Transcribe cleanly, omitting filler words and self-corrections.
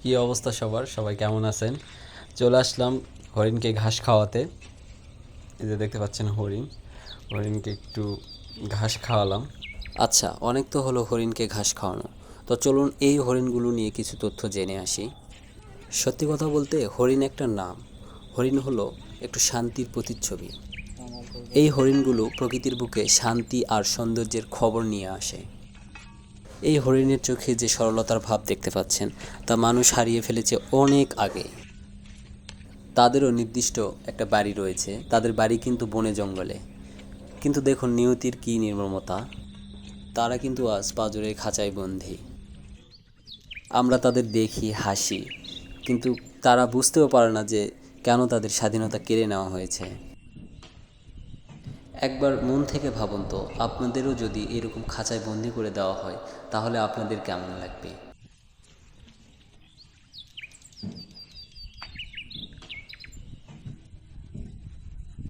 কি অবস্থা সবার? সবাই কেমন আছেন? চলে আসলাম হরিণকে ঘাস খাওয়াতে। এই যে দেখতে পাচ্ছেন হরিণ, হরিণকে একটু ঘাস খাওয়ালাম। আচ্ছা, অনেক তো হলো হরিণকে ঘাস খাওয়ানো। তো চলুন এই হরিণগুলো নিয়ে কিছু তথ্য জেনে আসি। সত্যি কথা বলতে হরিণ একটা নাম। হরিণ হলো একটু শান্তির প্রতিচ্ছবি। এই হরিণগুলো প্রকৃতির বুকে শান্তি আর সৌন্দর্যের খবর নিয়ে আসে। এই হরিণের চোখে যে সরলতার ভাব দেখতে পাচ্ছেন, তা মানুষ হারিয়ে ফেলেছে অনেক আগে। তাদেরও নির্দিষ্ট একটা বাড়ি রয়েছে, তাদের বাড়ি কিন্তু বনে জঙ্গলে। কিন্তু দেখুন নিয়তির কী নির্মমতা, তারা কিন্তু আজ পাঁজরের খাঁচায় বন্দী। আমরা তাদের দেখি, হাসি, কিন্তু তারা বুঝতেও পারে না যে কেন তাদের স্বাধীনতা কেড়ে নেওয়া হয়েছে। একবার মন থেকে ভাবুন তো, আপনাদেরও যদি এরকম খাঁচায় বন্দি করে দেওয়া হয়, তাহলে আপনাদের কেমন লাগবে?